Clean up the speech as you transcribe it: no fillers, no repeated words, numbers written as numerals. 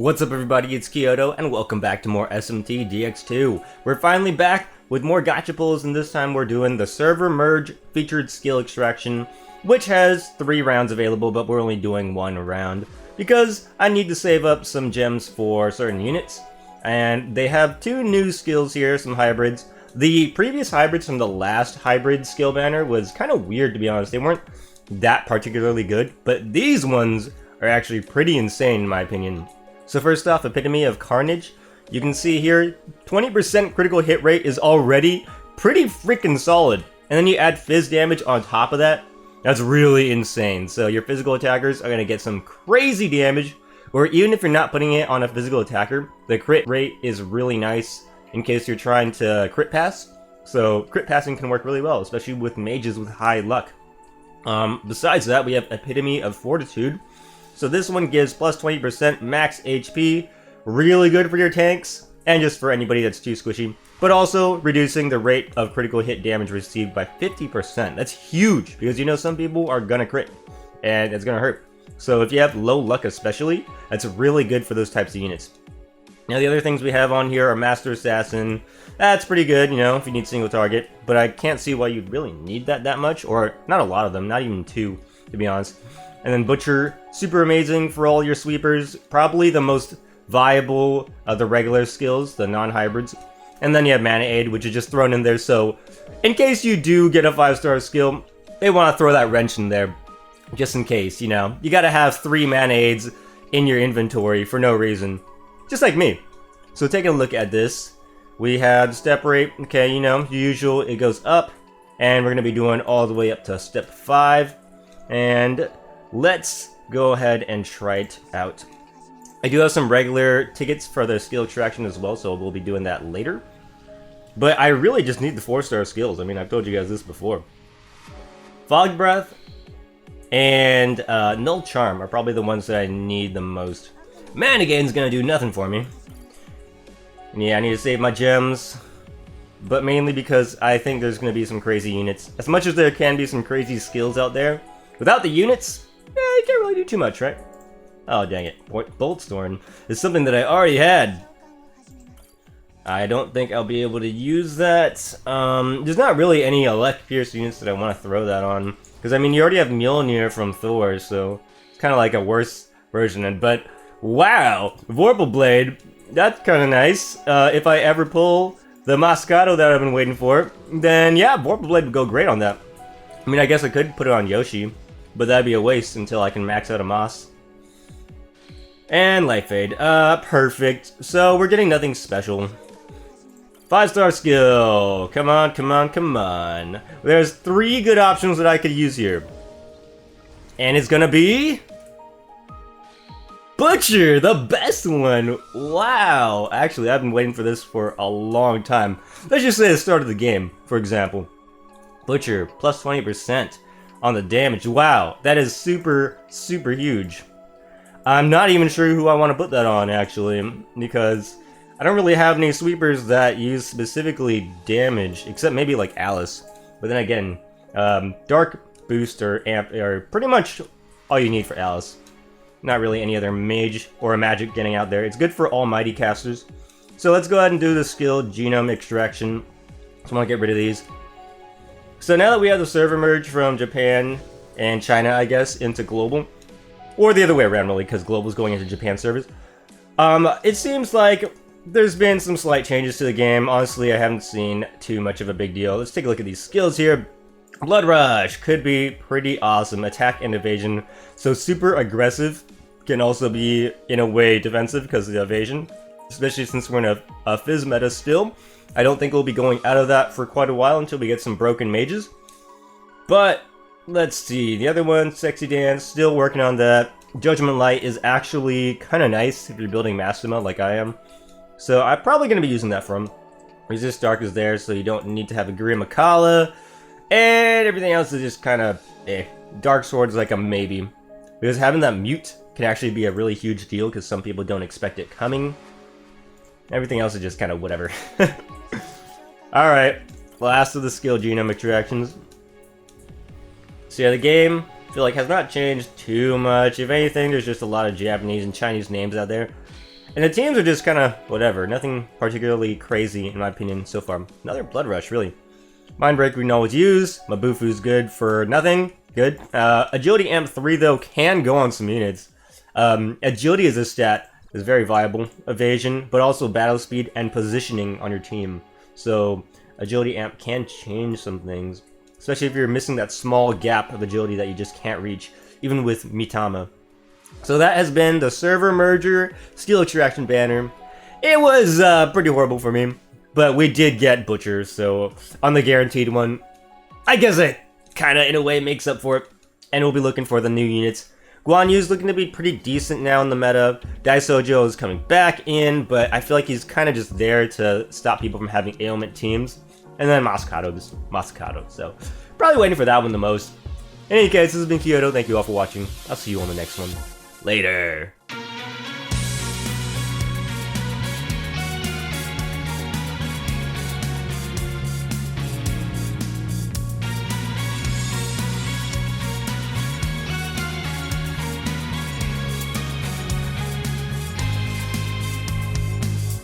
What's up everybody, it's Kiyodo, and welcome back to more SMT Dx2. We're finally back with more gacha pulls, and this time we're doing the server merge featured skill extraction, which has 3 rounds available, but we're only doing 1 round, because I need to save up some gems for certain units. And they have 2 new skills here, some hybrids. The previous hybrids from the last hybrid skill banner was kind of weird, to be honest. They weren't that particularly good, but these ones are actually pretty insane in my opinion. So first off, Epitome of Carnage. You can see here, 20% critical hit rate is already pretty freaking solid. And then you add fizz damage on top of that. That's really insane. So your physical attackers are going to get some crazy damage. Or even if you're not putting it on a physical attacker, the crit rate is really nice in case you're trying to crit pass. So crit passing can work really well, especially with mages with high luck. Besides that, we have Epitome of Fortitude. So this one gives plus 20% max HP, really good for your tanks, and just for anybody that's too squishy, but also reducing the rate of critical hit damage received by 50%. That's huge, because you know some people are gonna crit, and it's gonna hurt. So if you have low luck especially, that's really good for those types of units. Now the other things we have on here are Master Assassin. That's pretty good, you know, if you need single target, but I can't see why you'd really need that much, or not a lot of them, not even 2, to be honest. And then Butcher, super amazing for all your sweepers, probably the most viable of the regular skills, the non-hybrids. And then you have Mana Aid, which is just thrown in there, so in case you do get a 5-star skill, they want to throw that wrench in there, just in case, you know. You gotta have 3 Mana Aids in your inventory for no reason, just like me. So taking a look at this, we have step rate, okay, you know, usual, it goes up, and we're gonna be doing all the way up to step 5, and let's go ahead and try it out. I do have some regular tickets for the skill extraction as well, so we'll be doing that later. But I really just need the 4-star skills. I mean, I've told you guys this before. Fog Breath and Null Charm are probably the ones that I need the most. Mana Gain's gonna do nothing for me. And yeah, I need to save my gems, but mainly because I think there's gonna be some crazy units. As much as there can be some crazy skills out there, without the units, you can't really do too much, right? Oh, dang it. Boltstorm is something that I already had. I don't think I'll be able to use that. There's not really any Elect Pierce units that I want to throw that on. Because, I mean, you already have Mjolnir from Thor, so it's kind of like a worse version. But, wow! Vorpal Blade, that's kind of nice. If I ever pull the Moscato that I've been waiting for, then yeah, Vorpal Blade would go great on that. I mean, I guess I could put it on Yoshi, but that'd be a waste until I can max out a Moss. And Life Fade. Perfect. So we're getting nothing special. 5-star skill. Come on, come on, come on. There's 3 good options that I could use here. And it's gonna be Butcher, the best one. Wow. Actually, I've been waiting for this for a long time. Let's just say the start of the game, for example. Butcher, plus 20%. On the damage. Wow, that is super, super huge. I'm not even sure who I want to put that on, actually, because I don't really have any sweepers that use specifically damage, except maybe like Alice. But then again, Dark Boost or Amp are pretty much all you need for Alice. Not really any other mage or magic getting out there. It's good for almighty casters. So let's go ahead and do the skill Genome Extraction. So I want to get rid of these. So now that we have the server merge from Japan and China, I guess, into global, or the other way around really, because global's going into Japan servers, it seems like there's been some slight changes to the game. Honestly, I haven't seen too much of a big deal. Let's take a look at these skills here. Blood Rush could be pretty awesome. Attack and evasion. So super aggressive can also be, in a way, defensive because of the evasion, especially since we're in a Fizz meta still. I don't think we'll be going out of that for quite a while until we get some broken mages. But, let's see. The other one, Sexy Dance, still working on that. Judgment Light is actually kind of nice if you're building Mastema like I am. So I'm probably going to be using that for him. Resist Dark is there, so you don't need to have a Grim Akala. And everything else is just kind of eh. Dark Sword is like a maybe. Because having that mute can actually be a really huge deal because some people don't expect it coming. Everything else is just kind of whatever. Alright, last of the skill Genome Extractions. So yeah, the game, I feel like, has not changed too much. If anything, there's just a lot of Japanese and Chinese names out there. And the teams are just kind of whatever. Nothing particularly crazy, in my opinion, so far. Another Blood Rush, really. Mind Break we can always use. Mabufu's good for nothing. Good. Agility Amp 3, though, can go on some units. Agility as a stat is very viable. Evasion, but also battle speed and positioning on your team. So, Agility Amp can change some things. Especially if you're missing that small gap of agility that you just can't reach, even with Mitama. So that has been the Server Merger Skill Extraction banner. It was pretty horrible for me, but we did get Butcher, so on the guaranteed one, I guess it kinda in a way makes up for it. And we'll be looking for the new units. Guan Yu's looking to be pretty decent now in the meta. Daisojo is coming back in, but I feel like he's kind of just there to stop people from having ailment teams. And then Masakado, so probably waiting for that one the most. In any case, this has been Kiyodo. Thank you all for watching. I'll see you on the next one. Later.